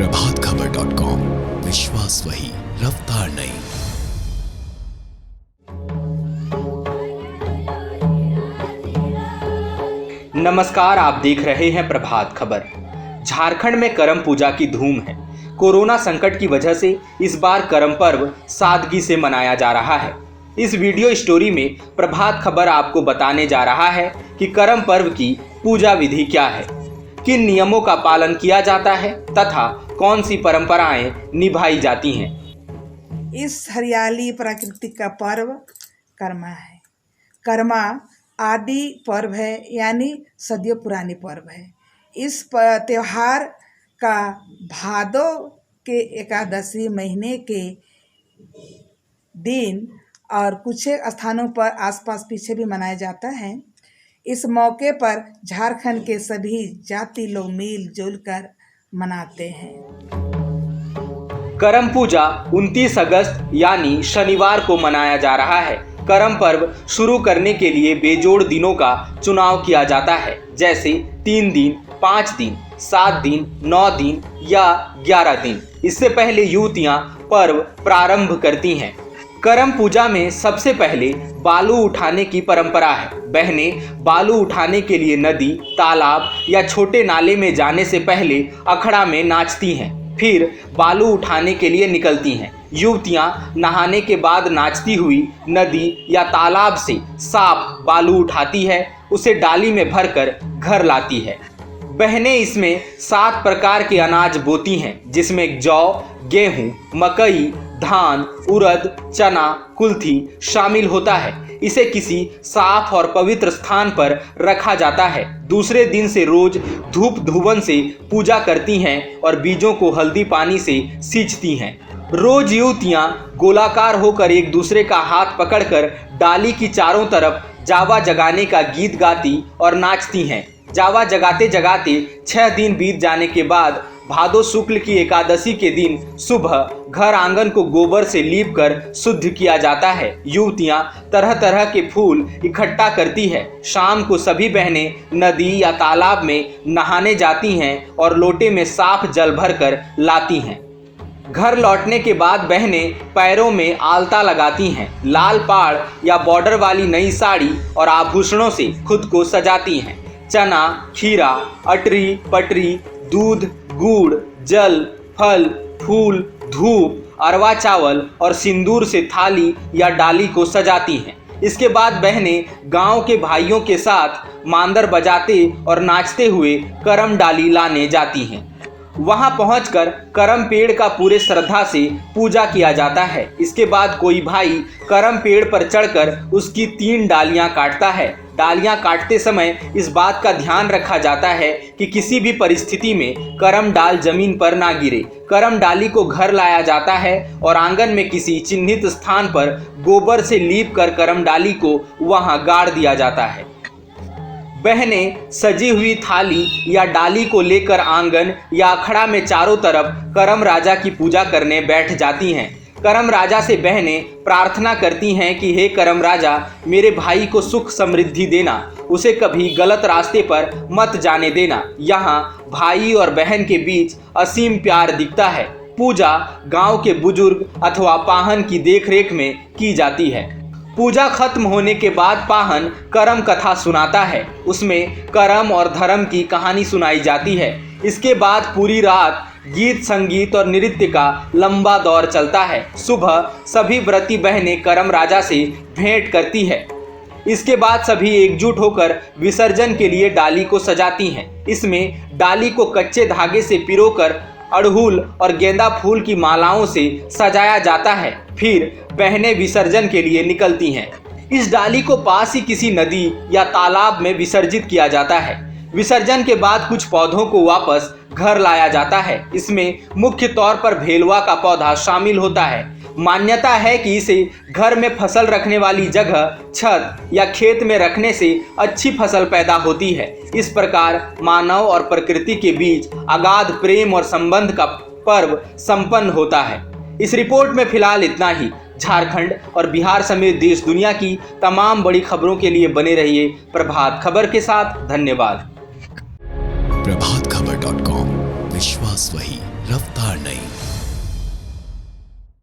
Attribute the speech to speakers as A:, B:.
A: प्रभातखबर.com, विश्वास वही, रफ्तार नहीं।
B: नमस्कार, आप देख रहे हैं प्रभात खबर। झारखंड में करम पूजा की धूम है। कोरोना संकट की वजह से इस बार करम पर्व सादगी से मनाया जा रहा है। इस वीडियो स्टोरी में प्रभात खबर आपको बताने जा रहा है कि करम पर्व की पूजा विधि क्या है, किन नियमों का पालन किया जाता है तथा कौन सी परंपराएं निभाई जाती हैं।
C: इस हरियाली प्राकृतिक का पर्व कर्मा है। कर्मा आदि पर्व है, यानी सदियों पुरानी पर्व है। इस त्योहार का भादो के एकादशी महीने के दिन और कुछ स्थानों पर आसपास पीछे भी मनाया जाता है। इस मौके पर झारखंड के सभी जाति लोग मिलजुल कर मनाते हैं।
B: करम पूजा 29 अगस्त यानी शनिवार को मनाया जा रहा है। करम पर्व शुरू करने के लिए बेजोड़ दिनों का चुनाव किया जाता है, जैसे 3 दिन, 5 दिन, 7 दिन, 9 दिन या 11 दिन। इससे पहले युवतियां पर्व प्रारंभ करती हैं। करम पूजा में सबसे पहले बालू उठाने की परंपरा है। बहनें बालू उठाने के लिए नदी, तालाब या छोटे नाले में जाने से पहले अखड़ा में नाचती हैं, फिर बालू उठाने के लिए निकलती हैं। युवतियां नहाने के बाद नाचती हुई नदी या तालाब से साफ बालू उठाती है, उसे डाली में भरकर घर लाती है। बहनें इसमें 7 प्रकार के अनाज बोती हैं, जिसमें जौ, गेहूं, मकई, धान, उड़द, चना, कुल्थी शामिल होता है। इसे किसी साफ और पवित्र स्थान पर रखा जाता है। दूसरे दिन से रोज धूप धुवन से पूजा करती हैं और बीजों को हल्दी पानी से सींचती हैं। रोज युवतियां गोलाकार होकर एक दूसरे का हाथ पकड़कर डाली की चारों तरफ जावा जगाने का गीत गाती और नाचती हैं। जावा जगाते जगाते 6 दिन बीत जाने के बाद भादो शुक्ल की एकादशी के दिन सुबह घर आंगन को गोबर से लीप कर शुद्ध किया जाता है। युवतियां तरह तरह के फूल इकट्ठा करती है। शाम को सभी बहनें नदी या तालाब में नहाने जाती हैं और लोटे में साफ जल भरकर लाती हैं। घर लौटने के बाद बहनें पैरों में आलता लगाती हैं। लाल पाड़ या बॉर्डर वाली नई साड़ी और आभूषणों से खुद को सजाती हैं। चना, खीरा, अटरी, पटरी, दूध, गुड़, जल, फल, फूल, धूप, अरवा चावल और सिंदूर से थाली या डाली को सजाती हैं। इसके बाद बहनें गांव के भाइयों के साथ मांदर बजाते और नाचते हुए करम डाली लाने जाती हैं। वहां पहुंचकर करम पेड़ का पूरे श्रद्धा से पूजा किया जाता है। इसके बाद कोई भाई करम पेड़ पर चढ़कर उसकी 3 डालियां काटता है। डालियां काटते समय इस बात का ध्यान रखा जाता है कि किसी भी परिस्थिति में करम डाल जमीन पर ना गिरे। करम डाली को घर लाया जाता है और आंगन में किसी चिन्हित स्थान पर गोबर से लीप कर करम डाली को वहां गाड़ दिया जाता है। बहनें सजी हुई थाली या डाली को लेकर आंगन या अखड़ा में चारों तरफ करम राजा की पूजा करने बैठ जाती हैं। करम राजा से बहनें प्रार्थना करती हैं कि हे करम राजा, मेरे भाई को सुख समृद्धि देना, उसे कभी गलत रास्ते पर मत जाने देना। यहाँ भाई और बहन के बीच असीम प्यार दिखता है। पूजा गांव के बुजुर्ग अथवा पाहन की देखरेख में की जाती है। पूजा खत्म होने के बाद पाहन करम कथा सुनाता है। उसमें करम और धर्म की कहानी सुनाई जाती है। इसके बाद पूरी रात गीत, संगीत और नृत्य का लंबा दौर चलता है। सुबह सभी व्रती बहनें करम राजा से भेंट करती है। इसके बाद सभी एकजुट होकर विसर्जन के लिए डाली को सजाती हैं। इसमें डाली को कच्चे धागे से पिरोकर अड़हुल और गेंदा फूल की मालाओं से सजाया जाता है। फिर बहनें विसर्जन के लिए निकलती हैं। इस डाली को पास ही किसी नदी या तालाब में विसर्जित किया जाता है। विसर्जन के बाद कुछ पौधों को वापस घर लाया जाता है। इसमें मुख्य तौर पर भेलवा का पौधा शामिल होता है। मान्यता है कि इसे घर में फसल रखने वाली जगह, छत या खेत में रखने से अच्छी फसल पैदा होती है। इस प्रकार मानव और प्रकृति के बीच अगाध प्रेम और संबंध का पर्व संपन्न होता है। इस रिपोर्ट में फिलहाल इतना ही। झारखंड और बिहार समेत देश दुनिया की तमाम बड़ी खबरों के लिए बने रहिए प्रभात खबर के साथ। धन्यवाद।
A: प्रभातखबर.com, विश्वास वही, रफ्तार नई।